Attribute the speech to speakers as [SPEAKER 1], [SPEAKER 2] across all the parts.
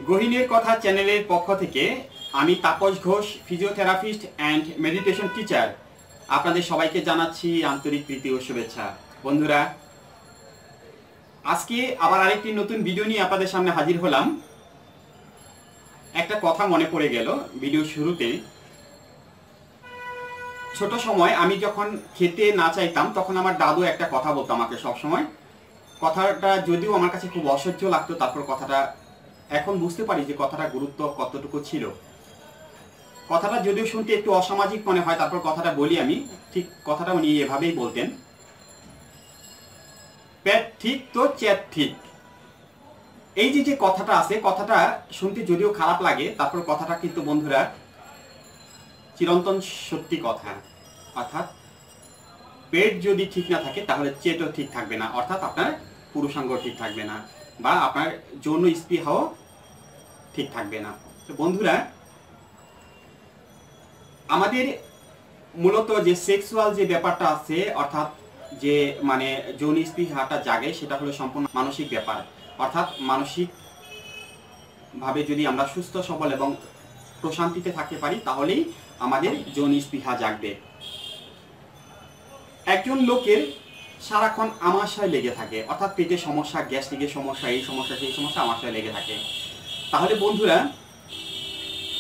[SPEAKER 1] গহিনীর কথা চ্যানেলের পক্ষ থেকে আমি Tapas Ghosh, physiotherapist and meditation teacher, আপনাদের সবাইকে জানাচ্ছি আন্তরিক প্রীতি ও শুভেচ্ছা। বন্ধুরা, আজকে আবার আরেকটি নতুন ভিডিও নিয়ে আপনাদের সামনে হাজির হলাম। একটা কথা মনে পড়ে গেল ভিডিও শুরুতে। ছোট সময় আমি যখন খেতে না চাইতাম তখন আমার দাদু একটা কথা বলতো আমাকে সবসময়। কথাটা যদিও আমার কাছে খুব অসহ্য লাগতো, তারপর কথাটা এখন বুঝতে পারি যে কথাটা গুরুত্ব কতটুকু ছিল। কথাটা যদিও শুনতে একটু অসামাজিক মনে হয়, তারপর কথাটা বলি আমি। ঠিক কথাটা উনি এভাবেই বলতেন, পেট ঠিক তো চেট ঠিক। এই যে কথাটা আছে, কথাটা শুনতে যদিও খারাপ লাগে, তারপর কথাটা কিন্তু বন্ধুরা চিরন্তন সত্যি কথা। অর্থাৎ পেট যদি ঠিক না থাকে তাহলে চেটও ঠিক থাকবে না, অর্থাৎ আপনার পুরুষাঙ্গ ঠিক থাকবে না, বা আপনার যৌন স্পৃহাও ঠিক থাকবে না। তো বন্ধুরা, আমাদের মূলত যে সেক্সুয়াল যে ব্যাপারটা আছে, অর্থাৎ যে মানে যৌন স্পৃহাটা জাগে, সেটা হলো সম্পূর্ণ মানসিক ব্যাপার। অর্থাৎ মানসিক ভাবে যদি আমরা সুস্থ সবল এবং প্রশান্তিতে থাকতে পারি তাহলেই আমাদের যৌন স্পৃহা জাগবে। একজন লোকের সারাক্ষণ আমাশয় লেগে থাকে, অর্থাৎ পেটের সমস্যা, গ্যাস্ট্রিকের সমস্যা, এই সমস্যা সেই সমস্যা, আমাশয় লেগে থাকে। তাহলে বন্ধুরা,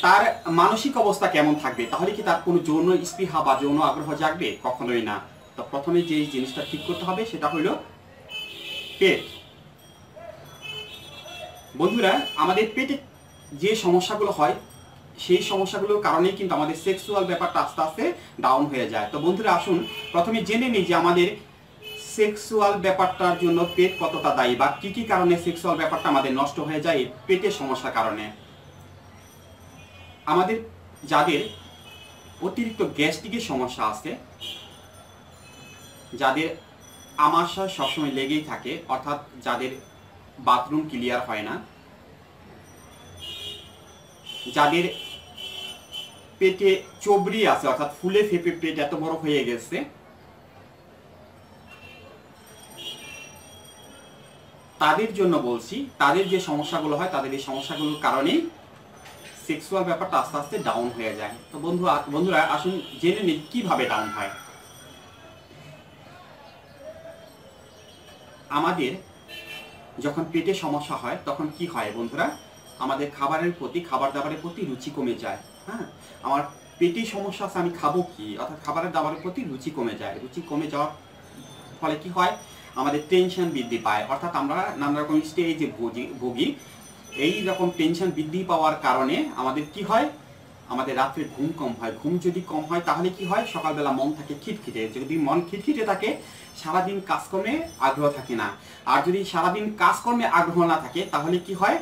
[SPEAKER 1] তার মানসিক অবস্থা কেমন থাকবে? তাহলে কি তার কোনো যৌন স্পৃহা বা যৌন আগ্রহ জাগবে? কখনোই না। তো প্রথমে যে জিনিসটা ঠিক করতে হবে সেটা হলো পেট। বন্ধুরা, আমাদের পেটে যে সমস্যাগুলো হয় সেই সমস্যাগুলোর কারণেই কিন্তু আমাদের সেক্সুয়াল ব্যাপারটা আস্তে আস্তে ডাউন হয়ে যায়। তো বন্ধুরা, আসুন প্রথমে জেনে নিই যে আমাদের সেক্সুয়াল ব্যাপারটার জন্য পেট কতটা দায়ী, বা কি কি কারণে সেক্সুয়াল ব্যাপারটা আমাদের নষ্ট হয়ে যায় পেটের সমস্যার কারণে। আমাদের যাদের অতিরিক্ত গ্যাস্ট্রিকের সমস্যা আছে, যাদের আমাশয় সবসময় লেগেই থাকে, অর্থাৎ যাদের বাথরুম ক্লিয়ার হয় না, যাদের পেটে চবড়ি আছে, অর্থাৎ ফুলে ফেপে পেট এত বড় হয়ে গেছে, তাদের জন্য বলছি, তাদের যে সমস্যাগুলো হয়, তাদের এই সমস্যাগুলোর কারণেই সেক্সুয়াল ব্যাপারটা আস্তে আস্তে ডাউন হয়ে যায়। তো বন্ধুরা আসুন জেনে নিই কিভাবে ডাউন হয়। আমাদের যখন পেটে সমস্যা হয় তখন কি হয় বন্ধুরা? আমাদের খাবারের প্রতি, খাবার দাবারের প্রতি রুচি কমে যায়। হ্যাঁ, আমার পেটে সমস্যা আছে, আমি খাবো কি, অর্থাৎ খাবারের দাবারের প্রতি রুচি কমে যায়। রুচি কমে যাওয়ার ফলে কি হয়? আমাদের টেনশন বৃদ্ধি পায়, অর্থাৎ আমরা নানা রকম স্টেজে ভুগি। এই রকম টেনশন বৃদ্ধি পাওয়ার কারণে আমাদের কি হয়? আমাদের রাত্রে ঘুম কম হয়। ঘুম যদি কম হয় তাহলে কি হয়? সকালবেলা মন থাকে খিটখিটে। যদি মন খিটখিটে থাকে, সারাদিন কাজকর্মে আগ্রহ থাকে না। আর যদি সারাদিন কাজকর্মে আগ্রহ না থাকে তাহলে কি হয়?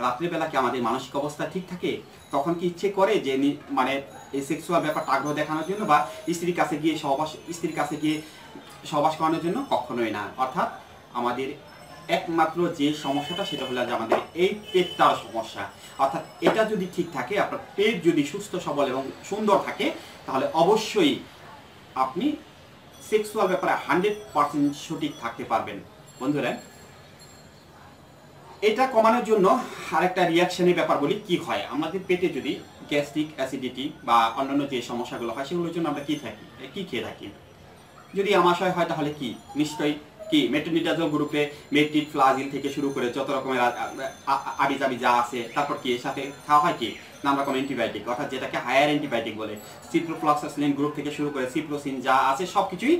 [SPEAKER 1] রাত্রেবেলা কি আমাদের মানসিক অবস্থা ঠিক থাকে? তখন কি ইচ্ছে করে যে মানে এই সেক্সুয়াল ব্যাপারটা আগ্রহ দেখানোর জন্য, বা স্ত্রীর কাছে গিয়ে সহবাস করানোর জন্য? কখনোই না। অর্থাৎ আমাদের একমাত্র যে সমস্যাটা সেটা হলো যে আমাদের এই পেটটার সমস্যা। অর্থাৎ এটা যদি ঠিক থাকে, আপনার পেট যদি সুস্থ সবল এবং সুন্দর থাকে, তাহলে অবশ্যই আপনি সেক্সুয়াল ব্যাপারে 100% সঠিক থাকতে পারবেন। বন্ধুরা, এটা কমানোর জন্য আরেকটা রিয়াকশনের ব্যাপার বলি। কি হয় আমাদের পেটে যদি গ্যাস্ট্রিক, অ্যাসিডিটি বা অন্যান্য যে সমস্যাগুলো হয়, সেগুলোর জন্য আমরা কি খেয়ে থাকি? যদি আমাশয় হয় তাহলে কি? নিশ্চয়ই কি মেট্রোনিডাজল গ্রুপে মেট্রিট, ফ্লাজিল থেকে শুরু করে যত রকমের আবিজাবি যা আছে, তারপর কি এর সাথে খাওয়া হয় কি নানা রকম অ্যান্টিবায়োটিক, অর্থাৎ যেটাকে হায়ার অ্যান্টিবায়োটিক বলে। সিপ্রোফ্লক্সাসিলিন গ্রুপ থেকে শুরু করে সিপ্রোসিন যা আছে সবকিছুই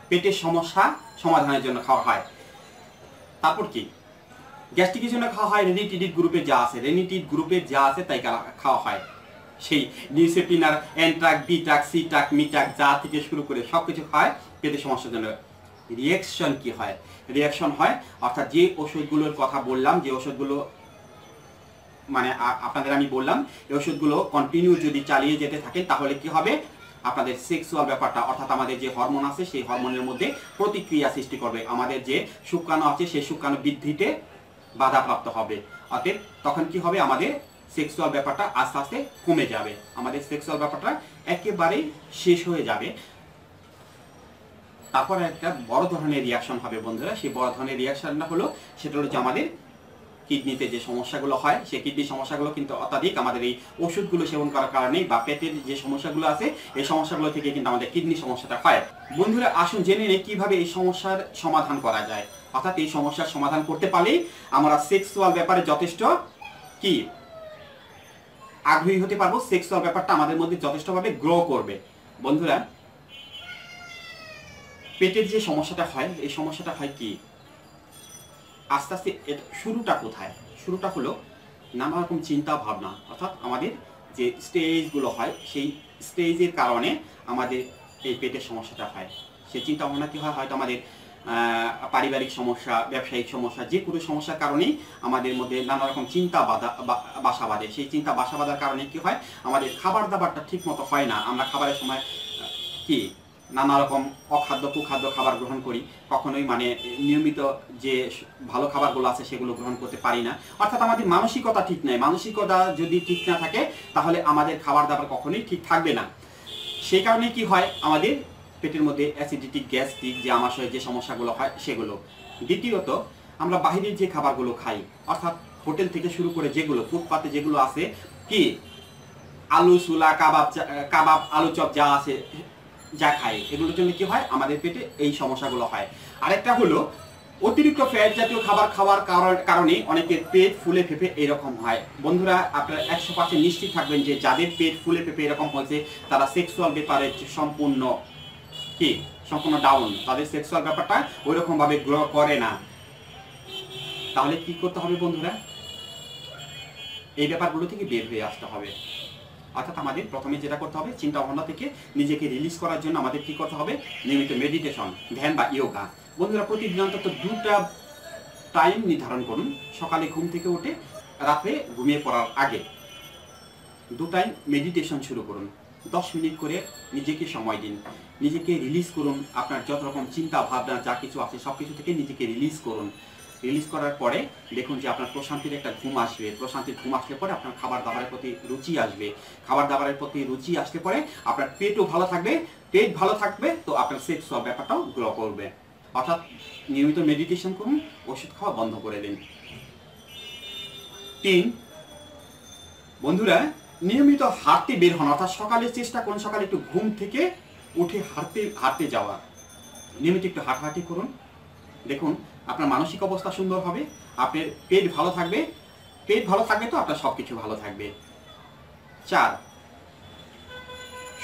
[SPEAKER 1] পেটের সমস্যা সমাধানের জন্য খাওয়া হয়। তারপর কি গ্যাস্ট্রিকের জন্য খাওয়া হয় রেনিটিড গ্রুপে যা আছে, তাই খাওয়া হয়। সেই নিউসেপিনার, এন্ট্রাক, বিটাক, সিটাক, মিটাক যা থেকে শুরু করে সবকিছু খায় পেটের সমস্যার জন্য। রিয়াকশন কি হয়? রিয়াকশন হয়, অর্থাৎ যে ওষুধগুলোর কথা বললাম, যে ওষুধগুলো মানে আপনাদের আমি বললাম, এই ওষুধগুলো কন্টিনিউ যদি চালিয়ে যেতে থাকেন তাহলে কি হবে? আপনাদের সেক্সুয়াল ব্যাপারটা, অর্থাৎ আমাদের যে হরমোন আছে সেই হরমোনের মধ্যে প্রতিক্রিয়া সৃষ্টি করবে। আমাদের যে শুক্রাণু আছে সেই শুক্রাণু বৃদ্ধিতে বাধাপ্রাপ্ত হবে। অতএব তখন কি হবে? আমাদের সেক্সুয়াল ব্যাপারটা আস্তে আস্তে কমে যাবে, আমাদের সেক্সুয়াল ব্যাপারটা একেবারেই শেষ হয়ে যাবে। তারপরে একটা বড় ধরনের রিয়াকশন হবে বন্ধুরা। সেই বড় ধরনের রিয়াকশনটা হলো, সেটা হচ্ছে আমাদের কিডনিতে যে সমস্যাগুলো হয় সেই কিডনি সমস্যাগুলো কিন্তু অত্যাধিক আমাদের এই ওষুধগুলো সেবন করার কারণেই বা পেটের যে সমস্যাগুলো আছে এই সমস্যাগুলো থেকে কিন্তু আমাদের কিডনি সমস্যাটা হয়। বন্ধুরা আসুন জেনে নিই কিভাবে এই সমস্যার সমাধান করা যায়। অর্থাৎ এই সমস্যার সমাধান করতে পারলেই আমরা সেক্সুয়াল ব্যাপারে যথেষ্ট কি আগ্রহী হতে পারবো, সেক্সুয়াল ব্যাপারটা আমাদের মধ্যে যথেষ্টভাবে গ্রো করবে। বন্ধুরা পেটের যে সমস্যাটা হয় এই সমস্যাটা হয় কি আস্তে আস্তে শুরুটা কোথায়? শুরুটা হলো নানা রকম চিন্তা ভাবনা, অর্থাৎ আমাদের যে স্টেজগুলো হয় সেই স্টেজের কারণে আমাদের এই পেটের সমস্যাটা হয়। সেই চিন্তা ভাবনা কি হয়, হয়তো আমাদের পারিবারিক সমস্যা, ব্যবসায়িক সমস্যা, যে কোনো সমস্যার কারণেই আমাদের মধ্যে নানা রকম চিন্তা বাসা বাঁধে। সেই চিন্তা বাসা বাঁধার কারণে কি হয়, আমাদের খাবার দাবারটা ঠিক মতো হয় না। আমরা খাবারের সময় কি নানা রকম অখাদ্য কুখাদ্য খাবার গ্রহণ করি, কখনোই মানে নিয়মিত যে ভালো খাবারগুলো আছে সেগুলো গ্রহণ করতে পারি না। অর্থাৎ আমাদের মানসিকতা ঠিক নেই। মানসিকতা যদি ঠিক না থাকে তাহলে আমাদের খাবার দাবার কখনোই ঠিক থাকবে না। সেই কারণে কি হয়, আমাদের পেটের মধ্যে অ্যাসিডিটি, গ্যাস্ট্রিক, যে আমাশয়ের যে সমস্যাগুলো হয় সেগুলো। দ্বিতীয়ত আমরা বাইরের যে খাবারগুলো খাই, অর্থাৎ হোটেল থেকে শুরু করে যেগুলো ফুটপাতে যেগুলো আছে কি আলু সুলা কাবাব আলু চপ যা আছে যা খাই, এগুলোর জন্য কি হয় আমাদের পেটে এই সমস্যাগুলো হয়। আরেকটা হলো অতিরিক্ত ফ্যাট জাতীয় খাবার খাওয়ার কারণে অনেকের পেট ফুলে ফেঁপে এরকম হয়। বন্ধুরা আপনারা 100% নিশ্চিত থাকবেন যে যাদের পেট ফুলে ফেঁপে এরকম হয়েছে তারা সেক্সুয়াল ব্যাপারে সম্পূর্ণ ডাউন, তাদের সেক্সুয়াল ব্যাপারটা ওইরকম ভাবে গ্রো করে না। তাহলে কি করতে হবে বন্ধুরা, এই ব্যাপারগুলো থেকে বের হয়ে আসতে হবে। অর্থাৎ আমাদের প্রথমে যেটা করতে হবে, চিন্তা ভাবনা থেকে নিজেকে রিলিজ করার জন্য আমাদের কি করতে হবে, নিয়মিত মেডিটেশন, ধ্যান বা ইয়োগা। বন্ধুরা প্রতিদিন অন্তত 2টা টাইম নির্ধারণ করুন, সকালে ঘুম থেকে উঠে রাতে ঘুমিয়ে পড়ার আগে 2 টাইম মেডিটেশন শুরু করুন। 10 মিনিট করে নিজেকে সময় দিন, নিজেকে রিলিজ করুন। আপনার যত রকম চিন্তা ভাবনা যা কিছু আছে সব কিছু থেকে নিজেকে রিলিজ করুন। রিলিজ করার পরে দেখুন যে আপনার প্রশান্তির একটা ঘুম আসবে। প্রশান্তির ঘুম আসলে পরে আপনার খাবার দাবারের প্রতি রুচি আসবে। খাবার দাবারের প্রতি রুচি আসলে পরে আপনার পেটও ভালো থাকবে। পেট ভালো থাকবে তো আপনার সেক্সুয়াল ব্যাপারটাও গ্রো করবে। অর্থাৎ নিয়মিত মেডিটেশন করুন, ওষুধ খাওয়া বন্ধ করে দিন। 3 বন্ধুরা নিয়মিত হাঁটতে বের হন। অর্থাৎ সকালে চেষ্টা করুন সকালে একটু ঘুম থেকে উঠে হাঁটতে যাওয়া। নিয়মিত একটু হাঁটাহাঁটি করুন, দেখুন আপনার মানসিক অবস্থা সুন্দর হবে, আপনার পেট ভালো থাকবে। পেট ভালো থাকবে তো আপনার সবকিছু ভালো থাকবে। 4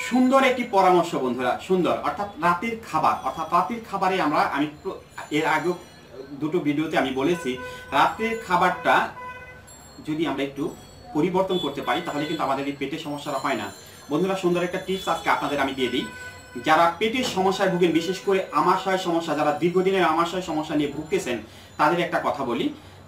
[SPEAKER 1] সুন্দর একটি পরামর্শ বন্ধুরা, সুন্দর অর্থাৎ রাতের খাবার। অর্থাৎ রাতের খাবারে আমি এর আগে 2টো ভিডিওতে আমি বলেছি, রাতের খাবারটা যদি আমরা একটু পরিবর্তন করতে পারি তাহলে কিন্তু আমাদের এই পেটের সমস্যাটা হয় না। বন্ধুরা সুন্দর একটা টিপস আজকে আপনাদের আমি দিয়ে দিই। যারা পেটের সমস্যায় ভুগেন, বিশেষ করে আমাশয় সমস্যা, যারা দীর্ঘদিনের আমাশয় সমস্যা নিয়ে ভুগতেছেন তাদের একটা কথা বলি।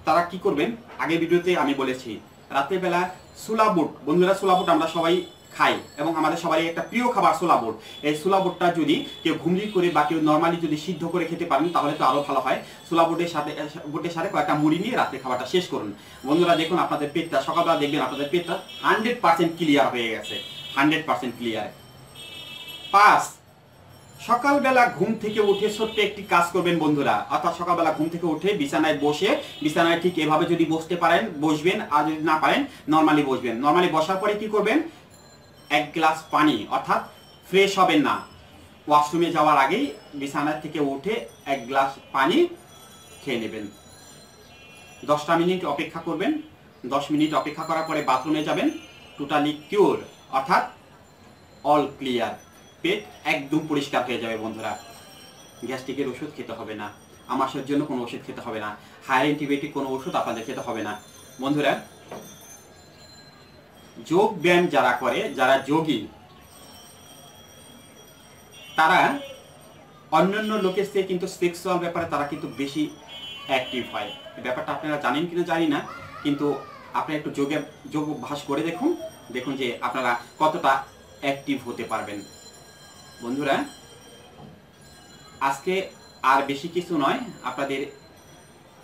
[SPEAKER 1] তারা কি করবেন, আগের ভিডিওতে আমি বলেছি রাতের বেলা ছোলা বুট। বন্ধুরা ছোলা বুট আমরা সবাই খাই এবং আমাদের সবারই একটা প্রিয় খাবার ছোলা বুট। এই ছোলা বুটটা যদি কেউ ঘুমলি করে বা কেউ নর্মালি যদি সিদ্ধ করে খেতে পারেন তাহলে তো আরো ভালো হয়। ছোলা বুটের সাথে কয়েকটা মুড়ি নিয়ে রাতের খাবারটা শেষ করুন। বন্ধুরা দেখুন আপনাদের পেটটা সকালবেলা দেখবেন আপনাদের পেটটা 100% ক্লিয়ার হয়ে গেছে, 100% ক্লিয়ার। 5 সকালবেলা ঘুম থেকে উঠে ছোট্ট একটি কাজ করবেন বন্ধুরা। অর্থাৎ সকালবেলা ঘুম থেকে উঠে বিছানায় বসে, বিছানায় ঠিক এভাবে যদি বসতে পারেন বসবেন, আর যদি না পারেন নর্মালি বসবেন। নর্মালি বসার পরে কি করবেন, 1 গ্লাস পানি, অর্থাৎ ফ্রেশ হবেন না, ওয়াশরুমে যাওয়ার আগেই বিছানা থেকে উঠে 1 গ্লাস পানি খেয়ে নেবেন। 10টা মিনিট অপেক্ষা করবেন। 10 মিনিট অপেক্ষা করার পরে বাথরুমে যাবেন। টোটালি কিউর, অর্থাৎ অল ক্লিয়ার, পেট একদম পরিষ্কার হয়ে যাবে বন্ধুরা। গ্যাস্ট্রিকের ওষুধ খেতে হবে না, আমাশয়ের জন্য কোনো ওষুধ খেতে হবে না, হায়ার অ্যান্টিবায়োটিক কোনো ওষুধ আপনাদের খেতে হবে না। বন্ধুরা যোগ ব্যায়াম যারা করে, যারা যোগী, তারা অন্যান্য লোকের চেয়ে কিন্তু সেক্সুয়াল ব্যাপারে তারা কিন্তু বেশি অ্যাক্টিভ হয়। ব্যাপারটা আপনারা জানেন কিনা জানি না, কিন্তু আপনারা একটু যোগ অভ্যাস করে দেখুন, দেখুন যে আপনারা কতটা অ্যাক্টিভ হতে পারবেন। বন্ধুরা আজকে আর বেশি কিছু নয়, আপনাদের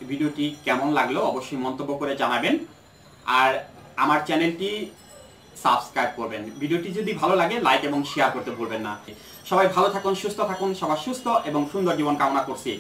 [SPEAKER 1] ভিডিওটি কেমন লাগলো অবশ্যই মন্তব্য করে জানাবেন, আর আমার চ্যানেলটি সাবস্ক্রাইব করবেন। ভিডিওটি যদি ভালো লাগে লাইক এবং শেয়ার করতে ভুলবেন না। সবাই ভালো থাকুন, সুস্থ থাকুন, সবার সুস্থ এবং সুন্দর জীবন কামনা করছি।